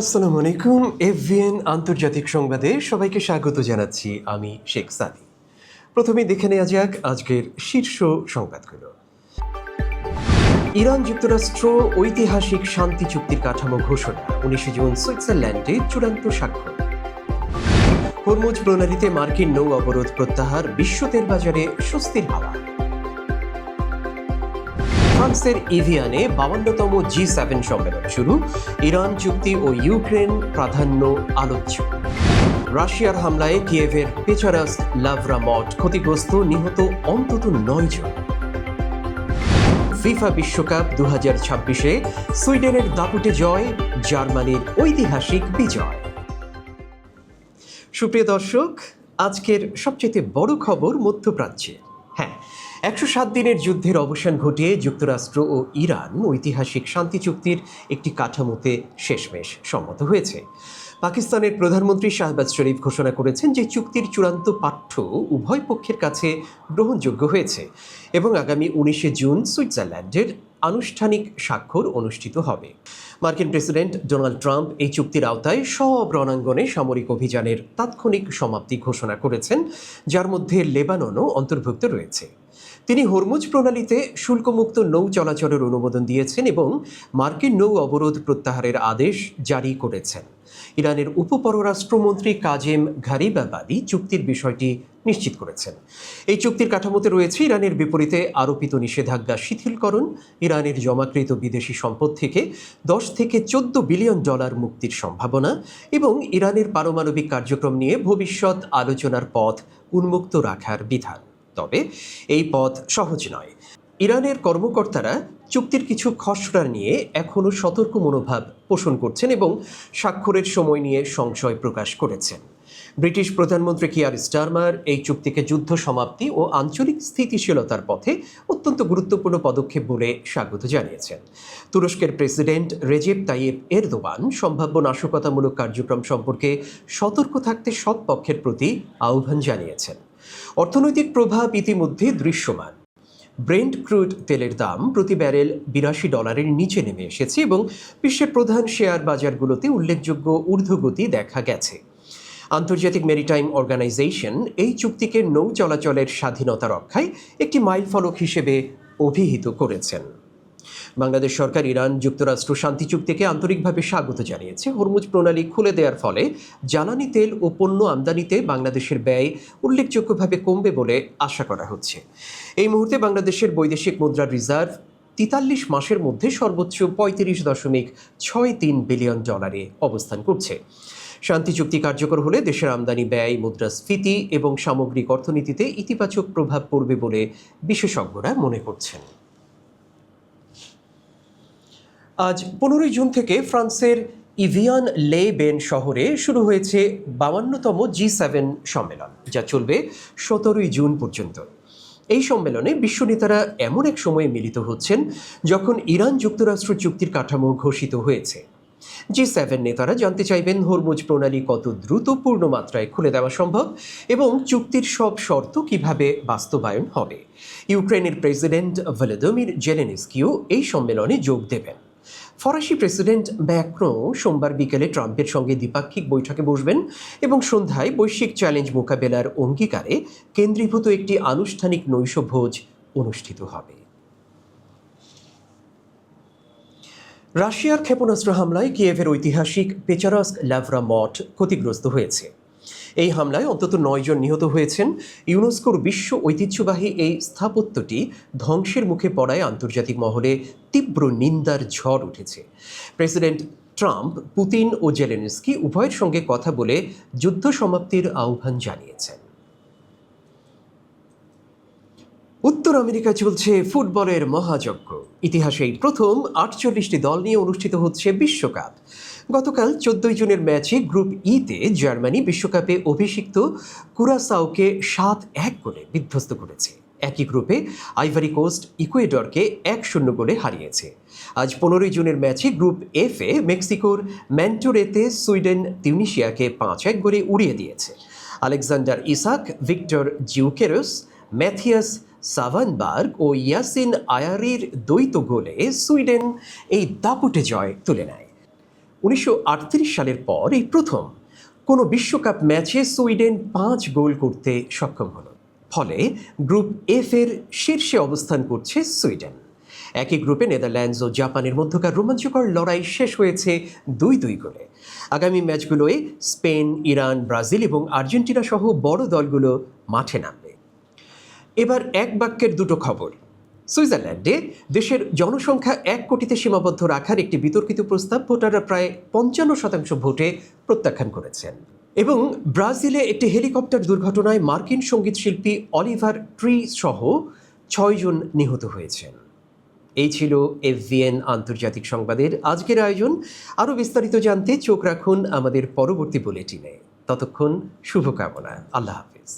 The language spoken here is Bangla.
আসসালামু আলাইকুম। এফবিএন আন্তর্জাতিক সংবাদে সবাইকে স্বাগত জানাচ্ছি। আমি শেখ সাদি। প্রথমে দেখে নেওয়া যাক আজকের শীর্ষ সংবাদগুলো। ইরান যুক্তরাষ্ট্র ঐতিহাসিক শান্তি চুক্তির কাঠামো ঘোষণা, 19 জুন সুইজারল্যান্ডে চূড়ান্ত স্বাক্ষর। হরমুজ প্রণালীতে মার্কিন নৌ অবরোধ প্রত্যাহার, বিশ্ব তেল বাজারে স্বস্তির হাওয়া। ফ্রান্সের ইভিয়ানে 52তম G7 সম্মেলন শুরু, ইরান চুক্তি ও ইউক্রেন প্রাধান্য আলোচ্য। রাশিয়ার হামলায় কিয়েভের পেচারাস্ক লাভরা মঠ ক্ষতিগ্রস্ত, নিহত অন্তত 9 জন। ফিফা বিশ্বকাপ 2026-এ সুইডেনের দাপুটে জয়, জার্মানির ঐতিহাসিক বিজয়। সুপ্রিয় দর্শক, আজকের সবচেয়ে বড় খবর মধ্যপ্রাচ্যে। হ্যাঁ, 107 দিনের যুদ্ধের অবসান ঘটিয়ে যুক্তরাষ্ট্র ও ইরান ঐতিহাসিক শান্তি চুক্তির একটি কাঠামোতে শেষমেশ সম্মত হয়েছে। পাকিস্তানের প্রধানমন্ত্রী শাহবাজ শরীফ ঘোষণা করেছেন যে চুক্তির চূড়ান্ত পাঠ্য উভয় পক্ষের কাছে গ্রহণযোগ্য হয়েছে এবং আগামী 19 জুন সুইজারল্যান্ডের আনুষ্ঠানিক স্বাক্ষর অনুষ্ঠিত হবে। মার্কিন প্রেসিডেন্ট ডোনাল্ড ট্রাম্প এই চুক্তির আওতায় সব রণাঙ্গনে সামরিক অভিযানের তাৎক্ষণিক সমাপ্তি ঘোষণা করেছেন, যার মধ্যে লেবাননও অন্তর্ভুক্ত রয়েছে। তিনি হরমুজ প্রণালীতে শুল্কমুক্ত নৌ চলাচলের অনুমোদন দিয়েছেন এবং মার্কিন নৌ অবরোধ প্রত্যাহারের আদেশ জারি করেছেন। ইরানের উপপররাষ্ট্রমন্ত্রী কাজেম ঘারিবাবাদি চুক্তির বিষয়টি নিশ্চিত করেছেন। এই চুক্তির কাঠামোতে রয়েছে ইরানের বিপরীতে আরোপিত নিষেধাজ্ঞা শিথিলকরণ, ইরানের জমাকৃত বিদেশি সম্পদ থেকে 10 থেকে 14 বিলিয়ন ডলার মুক্তির সম্ভাবনা এবং ইরানের পারমাণবিক কার্যক্রম নিয়ে ভবিষ্যৎ আলোচনার পথ উন্মুক্ত রাখার বিধান। তবে এই পথ সহজ নয়। ইরানের কর্মকর্তারা চুক্তির কিছু খসড়া নিয়ে এখনও সতর্ক মনোভাব পোষণ করছেন এবং স্বাক্ষরের সময় নিয়ে সংশয় প্রকাশ করেছেন। ব্রিটিশ প্রধানমন্ত্রী কিয়ার স্টারমার এই চুক্তিকে যুদ্ধ সমাপ্তি ও আঞ্চলিক স্থিতিশীলতার পথে অত্যন্ত গুরুত্বপূর্ণ পদক্ষেপ বলে স্বাগত জানিয়েছেন। তুরস্কের প্রেসিডেন্ট রেজেপ তাইয়েপ এরদোয়ান সম্ভাব্য নাশকতামূলক কার্যক্রম সম্পর্কে সতর্ক থাকতে সব পক্ষের প্রতি আহ্বান জানিয়েছেন। অর্থনৈতিক প্রভাব ইতিমধ্যে দৃশ্যমান। ব্রেন্ট ক্রুড তেলের দাম প্রতি ব্যারেল $82 নিচে নেমে এসেছে এবং বিশ্বের প্রধান শেয়ার বাজারগুলোতে উল্লেখযোগ্য ঊর্ধ্বগতি দেখা গেছে। আন্তর্জাতিক মেরিটাইম অর্গানাইজেশন এই চুক্তিকে নৌ চলাচলের স্বাধীনতা রক্ষায় একটি মাইলফলক হিসেবে অভিহিত করেছেন। বাংলাদেশ সরকার ইরান যুক্তরাষ্ট্র শান্তি চুক্তিকে আন্তরিকভাবে স্বাগত জানিয়েছে। হরমুজ প্রণালী খুলে দেওয়ার ফলে জ্বালানি তেল ও পণ্য আমদানিতে বাংলাদেশের ব্যয় উল্লেখযোগ্যভাবে কমবে বলে আশা করা হচ্ছে। এই মুহূর্তে বাংলাদেশের বৈদেশিক মুদ্রার রিজার্ভ 43 মাসের মধ্যে সর্বোচ্চ $35.63 বিলিয়ন অবস্থান করছে। শান্তি চুক্তি কার্যকর হলে দেশের আমদানি ব্যয়, মুদ্রাস্ফীতি এবং সামগ্রিক অর্থনীতিতে ইতিবাচক প্রভাব পড়বে বলে বিশেষজ্ঞরা মনে করছেন। আজ 15 জুন থেকে ফ্রান্সের ইভিয়ান লে বেন শহরে শুরু হয়েছে 52তম G7 সম্মেলন, যা চলবে 17 জুন পর্যন্ত। এই সম্মেলনে বিশ্ব নেতারা এমন এক সময়ে মিলিত হচ্ছেন যখন ইরান যুক্তরাষ্ট্র চুক্তির কাঠামো ঘোষিত হয়েছে। G7 নেতারা জানতে চাইবেন হরমুজ প্রণালী কত দ্রুত পূর্ণ মাত্রায় খুলে দেওয়া সম্ভব এবং চুক্তির সব শর্ত কিভাবে বাস্তবায়ন হবে। ইউক্রেনের প্রেসিডেন্ট ভলোদিমির জেলেনস্কিও এই সম্মেলনে যোগ দেবেন। ফরাসি প্রেসিডেন্ট ম্যাক্রো সোমবার বিকেলে ট্রাম্পের সঙ্গে দ্বিপাক্ষিক বৈঠকে বসবেন এবং সন্ধ্যায় বৈশ্বিক চ্যালেঞ্জ মোকাবেলার অঙ্গীকারে কেন্দ্রীভূত একটি আনুষ্ঠানিক নৈশভোজ অনুষ্ঠিত হবে। রাশিয়ার ক্ষেপণাস্ত্র হামলায় কিয়েভের ঐতিহাসিক পেচারাস্ক লাভরা মঠ ক্ষতিগ্রস্ত হয়েছে। এই হামলায় অন্তত 9 জন নিহত হয়েছেন। ইউনেস্কোর বিশ্ব ঐতিহ্যবাহী এই স্থাপত্যটি ধ্বংসের মুখে পড়ায় আন্তর্জাতিক মহলে তীব্র নিন্দার ঝড় উঠেছে। প্রেসিডেন্ট ট্রাম্প, পুতিন ও জেলেনস্কি উভয়ের সঙ্গে কথা বলে যুদ্ধ সমাপ্তির আহ্বান জানিয়েছেন। উত্তর আমেরিকা চলছে ফুটবলের মহাযজ্ঞ। ইতিহাসে এই প্রথম 48টি দল নিয়ে অনুষ্ঠিত হচ্ছে বিশ্বকাপ। গতকাল 14 জুনের ম্যাচে গ্রুপ ইতে জার্মানি বিশ্বকাপে অভিষিক্ত কুরাসাওকে 7-1 গোলে বিধ্বস্ত করেছে। একই গ্রুপে আইভারি কোস্ট ইকুয়েডরকে 1-0 গোলে হারিয়েছে। আজ 15 জুনের ম্যাচে গ্রুপ এফে মেক্সিকোর ম্যান্টোরেতে সুইডেন তিউনিশিয়াকে 5-1 গোলে উড়িয়ে দিয়েছে। আলেকজান্ডার ইসাক, ভিক্টর জিউকেরস, ম্যাথিয়াস সাভানবার্গ ও ইয়াসিন আয়ারির দ্বৈত গোলে সুইডেন এই দাপুটে জয় তুলে নেয়। 1938 সালের পর এই প্রথম কোনো বিশ্বকাপ ম্যাচে সুইডেন 5 গোল করতে সক্ষম হলো। ফলে গ্রুপ এফ এর শীর্ষে অবস্থান করছে সুইডেন। একই গ্রুপে নেদারল্যান্ডস ও জাপানের মধ্যকার রোমাঞ্চকর লড়াই শেষ হয়েছে 2-2 গোলে। আগামী ম্যাচগুলোয় স্পেন, ইরান, ব্রাজিল এবং আর্জেন্টিনা সহ বড় দলগুলো মাঠে নামবে। এবার এক বাক্যের দুটো খবর। সুইজারল্যান্ডে দেশের জনসংখ্যা 1 কোটিতে সীমাবদ্ধ রাখার একটি বিতর্কিত প্রস্তাব ভোটাররা প্রায় 55% ভোটে প্রত্যাখ্যান করেছেন। এবং ব্রাজিলে একটি হেলিকপ্টার দুর্ঘটনায় মার্কিন সঙ্গীতশিল্পী অলিভার ট্রি সহ 6 জন নিহত হয়েছেন। এই ছিল এফবিএন আন্তর্জাতিক সংবাদের আজকের আয়োজন। আরও বিস্তারিত জানতে চোখ রাখুন আমাদের পরবর্তী বুলেটিনে। ততক্ষণ শুভকামনা। আল্লাহ হাফিজ।